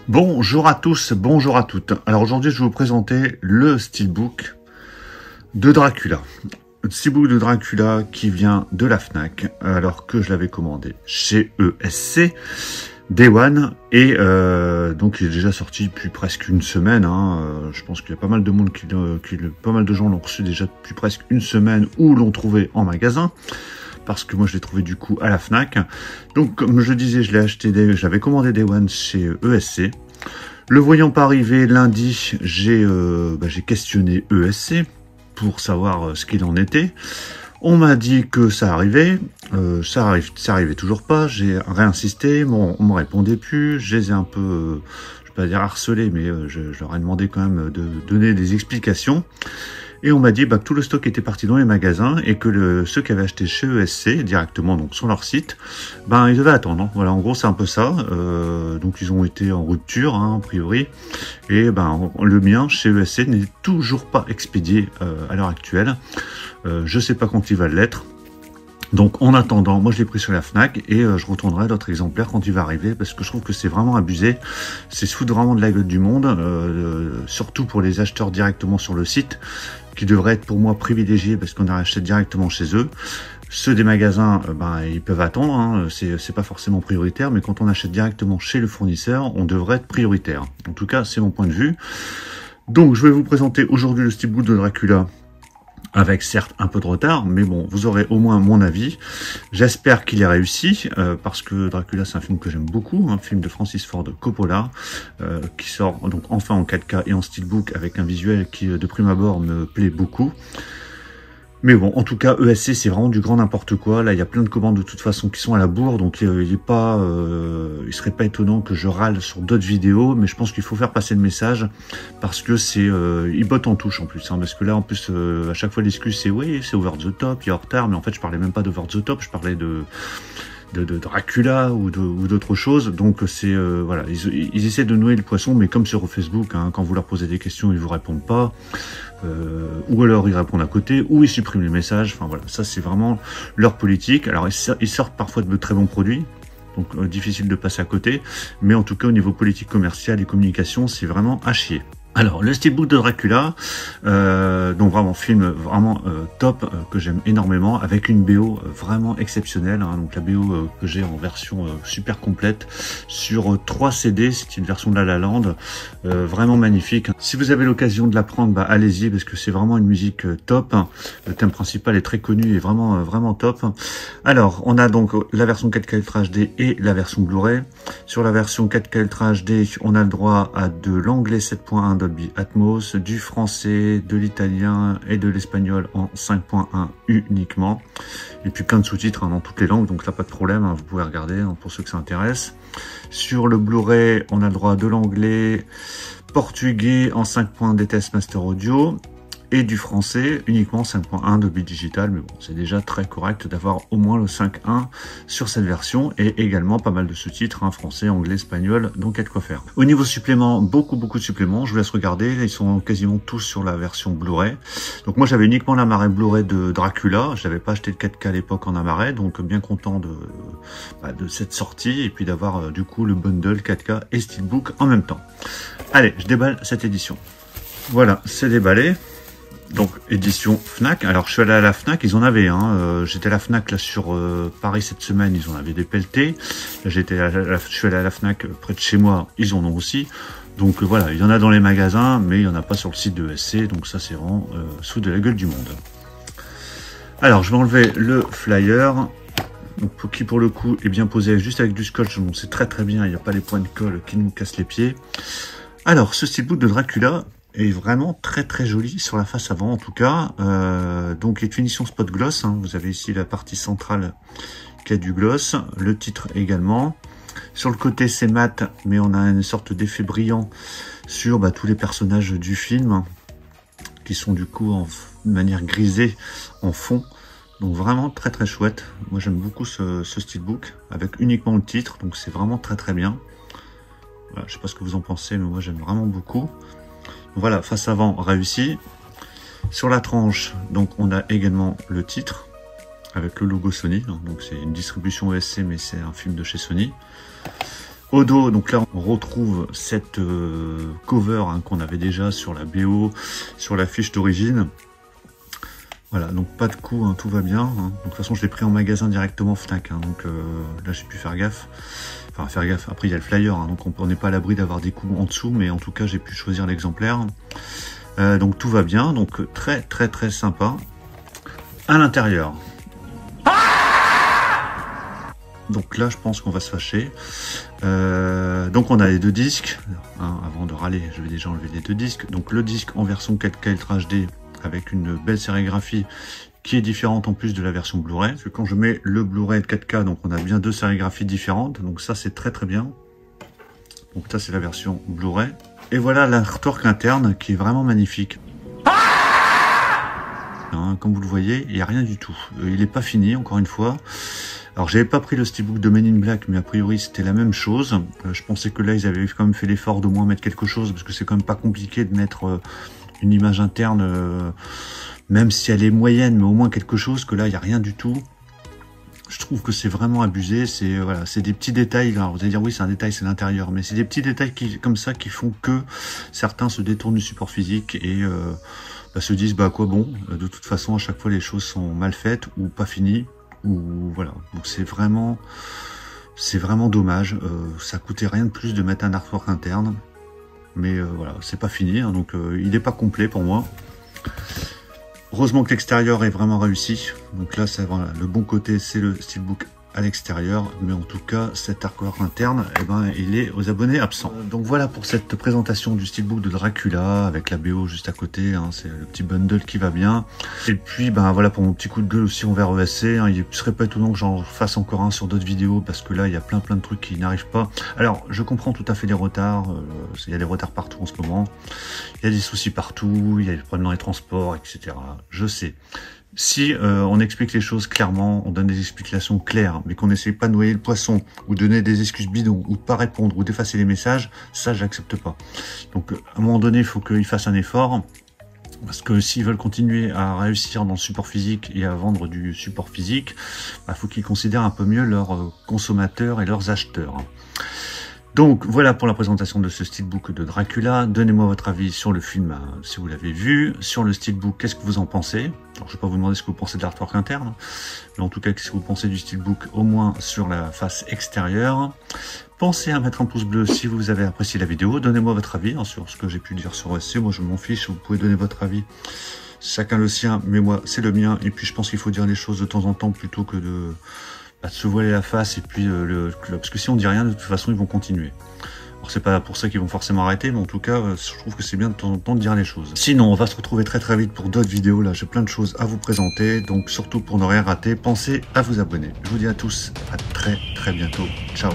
Bonjour à tous, bonjour à toutes. Alors aujourd'hui, je vais vous présenter le steelbook de Dracula. Le steelbook de Dracula qui vient de la Fnac, alors que je l'avais commandé chez ESC, Day One, et donc il est déjà sorti depuis presque une semaine. Je pense qu'il y a pas mal de monde pas mal de gens l'ont reçu déjà depuis presque une semaine ou l'ont trouvé en magasin. Parce que moi je l'ai trouvé du coup à la Fnac. Donc comme je disais, je l'avais commandé Day One chez ESC. Le voyant pas arriver lundi, j'ai questionné ESC pour savoir ce qu'il en était. On m'a dit que ça arrivait, ça arrivait toujours pas. J'ai réinsisté, on me répondait plus. Je les ai un peu, je vais pas dire harcelés, mais je leur ai demandé quand même de donner des explications. Et on m'a dit que tout le stock était parti dans les magasins et que ceux qui avaient acheté chez ESC directement, donc sur leur site, ils devaient attendre. Voilà, en gros c'est un peu ça. Donc ils ont été en rupture, a priori. Et le mien chez ESC n'est toujours pas expédié à l'heure actuelle. Je sais pas quand il va l'être. Donc en attendant, moi je l'ai pris sur la Fnac et je retournerai d'autres exemplaires quand il va arriver parce que je trouve que c'est vraiment abusé. C'est se foutre vraiment de la gueule du monde, surtout pour les acheteurs directement sur le site, qui devraient être pour moi privilégiés parce qu'on a acheté directement chez eux. Ceux des magasins, ils peuvent attendre, c'est pas forcément prioritaire, mais quand on achète directement chez le fournisseur, on devrait être prioritaire. En tout cas, c'est mon point de vue. Donc je vais vous présenter aujourd'hui le steelbook de Dracula, avec certes un peu de retard, mais bon, vous aurez au moins mon avis. J'espère qu'il est réussi, parce que Dracula c'est un film que j'aime beaucoup, un film de Francis Ford Coppola, qui sort donc enfin en 4K et en steelbook avec un visuel qui de prime abord me plaît beaucoup. Mais bon, en tout cas, ESC, c'est vraiment du grand n'importe quoi. Là, il y a plein de commandes de toute façon qui sont à la bourre, donc il serait pas étonnant que je râle sur d'autres vidéos, mais je pense qu'il faut faire passer le message parce que ils bottent en touche en plus, parce que là, en plus, à chaque fois l'excuse c'est oui, c'est over the top, il y a en retard, mais en fait, je parlais même pas d'over the top, je parlais de Dracula ou d'autres choses. Donc c'est voilà, ils essaient de nouer le poisson, mais comme sur Facebook, quand vous leur posez des questions, ils vous répondent pas, ou alors ils répondent à côté, ou ils suppriment les messages. Enfin voilà, ça c'est vraiment leur politique. Alors ils sortent parfois de très bons produits, donc difficile de passer à côté, mais en tout cas au niveau politique, commercial et communication, c'est vraiment à chier. Alors, le steelbook de Dracula, donc vraiment film vraiment top, que j'aime énormément, avec une BO vraiment exceptionnelle, donc la BO que j'ai en version super complète, sur 3 CD, c'est une version de La La Land, vraiment magnifique. Si vous avez l'occasion de la prendre, allez-y, parce que c'est vraiment une musique top, le thème principal est très connu et vraiment, vraiment top. Alors, on a donc la version 4K Ultra HD et la version Blu-ray. Sur la version 4K Ultra HD, on a le droit à de l'anglais 7.1 Dolby Atmos, du français, de l'italien et de l'espagnol en 5.1 uniquement. Et puis plein de sous-titres dans toutes les langues, donc là pas de problème, vous pouvez regarder pour ceux que ça intéresse. Sur le Blu-ray, on a le droit de l'anglais, portugais en 5.1 DTS Master Audio, et du français uniquement 5.1 Dolby Digital, mais bon, c'est déjà très correct d'avoir au moins le 5.1 sur cette version, et également pas mal de sous-titres, français, anglais, espagnol, donc il y a de quoi faire. Au niveau supplément, beaucoup de suppléments, je vous laisse regarder, ils sont quasiment tous sur la version Blu-ray. Donc moi j'avais uniquement l'Amaray Blu-ray de Dracula, je n'avais pas acheté le 4K à l'époque en Amaray, donc bien content de cette sortie, et puis d'avoir du coup le bundle 4K et Steelbook en même temps. Allez, je déballe cette édition. Voilà, c'est déballé. Donc édition Fnac. Alors je suis allé à la Fnac, ils en avaient j'étais à la Fnac là sur Paris cette semaine, ils en avaient des pelletés. Là je suis allé à la Fnac près de chez moi, ils en ont aussi. Donc voilà, il y en a dans les magasins, mais il n'y en a pas sur le site de ESC, donc ça c'est vraiment sous de la gueule du monde. Alors je vais enlever le flyer, donc, qui pour le coup est bien posé juste avec du scotch, donc c'est très bien, il n'y a pas les points de colle qui nous cassent les pieds. Alors ce steelbook de Dracula est vraiment très joli sur la face avant en tout cas, donc il est de finition spot gloss, vous avez ici la partie centrale qui a du gloss, le titre également. Sur le côté c'est mat, mais on a une sorte d'effet brillant sur tous les personnages du film, qui sont du coup de manière grisée en fond, donc vraiment très chouette. Moi j'aime beaucoup ce steelbook, avec uniquement le titre, donc c'est vraiment très bien. Voilà, je sais pas ce que vous en pensez, mais moi j'aime vraiment beaucoup. Voilà, face avant réussi. Sur la tranche, donc on a également le titre avec le logo Sony. Donc c'est une distribution ESC, mais c'est un film de chez Sony. Au dos, donc là on retrouve cette cover hein, qu'on avait déjà sur la BO, sur la fiche d'origine. Voilà, donc pas de coup, hein, tout va bien. Hein. Donc, de toute façon, je l'ai pris en magasin directement Fnac. Hein, donc là, j'ai pu faire gaffe. Enfin, faire gaffe. Après, il y a le flyer. Hein, donc on n'est pas à l'abri d'avoir des coups en dessous. Mais en tout cas, j'ai pu choisir l'exemplaire. Donc tout va bien. Donc très, très, très sympa. À l'intérieur. Donc là, je pense qu'on va se fâcher. Donc on a les deux disques. Hein, avant de râler, je vais déjà enlever les deux disques. Donc le disque en version 4K Ultra HD. Avec une belle sérigraphie qui est différente en plus de la version Blu-ray. Parce que quand je mets le Blu-ray de 4K, donc on a bien deux sérigraphies différentes. Donc ça, c'est très très bien. Donc ça, c'est la version Blu-ray. Et voilà l'artwork interne qui est vraiment magnifique. Hein, comme vous le voyez, il n'y a rien du tout. Il n'est pas fini, encore une fois. Alors, j'avais pas pris le steelbook de Men in Black, mais a priori, c'était la même chose. Je pensais que là, ils avaient quand même fait l'effort d'au moins mettre quelque chose, parce que c'est quand même pas compliqué de mettre... une image interne, même si elle est moyenne, mais au moins quelque chose, que là, il n'y a rien du tout. Je trouve que c'est vraiment abusé. C'est voilà, c'est des petits détails. Alors, vous allez dire, oui, c'est un détail, c'est l'intérieur. Mais c'est des petits détails comme ça qui font que certains se détournent du support physique et se disent, bah quoi bon, de toute façon, à chaque fois, les choses sont mal faites ou pas finies. Ou voilà. Donc, c'est vraiment dommage. Ça coûtait rien de plus de mettre un artwork interne. Mais voilà, c'est pas fini, hein, donc il n'est pas complet pour moi. Heureusement que l'extérieur est vraiment réussi. Donc là, voilà, le bon côté, c'est le steelbook à l'extérieur. Mais en tout cas, cet artwork interne, eh ben, il est aux abonnés absents. Donc voilà pour cette présentation du steelbook de Dracula, avec la BO juste à côté. Hein, c'est le petit bundle qui va bien. Et puis, ben voilà pour mon petit coup de gueule aussi envers ESC. Hein, il ne serait pas étonnant que j'en fasse encore un sur d'autres vidéos, parce que là, il y a plein de trucs qui n'arrivent pas. Alors, je comprends tout à fait les retards. Il y a des retards partout en ce moment. Il y a des soucis partout. Il y a des problèmes dans les transports, etc. Je sais. Si on explique les choses clairement, on donne des explications claires, mais qu'on n'essaie pas de noyer le poisson, ou donner des excuses bidons, ou de pas répondre, ou d'effacer les messages, ça j'accepte pas. Donc à un moment donné, il faut qu'ils fassent un effort, parce que s'ils veulent continuer à réussir dans le support physique et à vendre du support physique, il faut qu'ils considèrent un peu mieux leurs consommateurs et leurs acheteurs. Donc voilà pour la présentation de ce steelbook de Dracula. Donnez-moi votre avis sur le film si vous l'avez vu. Sur le steelbook, qu'est-ce que vous en pensez? Alors, je ne vais pas vous demander ce que vous pensez de l'artwork interne, mais en tout cas, qu'est-ce que vous pensez du steelbook, au moins sur la face extérieure. Pensez à mettre un pouce bleu si vous avez apprécié la vidéo. Donnez-moi votre avis hein, sur ce que j'ai pu dire sur ESC. Moi, je m'en fiche, vous pouvez donner votre avis. Chacun le sien, mais moi, c'est le mien. Et puis, je pense qu'il faut dire les choses de temps en temps plutôt que de se voiler la face et puis parce que si on dit rien, de toute façon, ils vont continuer. Alors, c'est pas pour ça qu'ils vont forcément arrêter, mais en tout cas, je trouve que c'est bien de temps en temps de dire les choses. Sinon, on va se retrouver très très vite pour d'autres vidéos. Là, j'ai plein de choses à vous présenter. Donc, surtout pour ne rien rater, pensez à vous abonner. Je vous dis à tous, à très très bientôt. Ciao.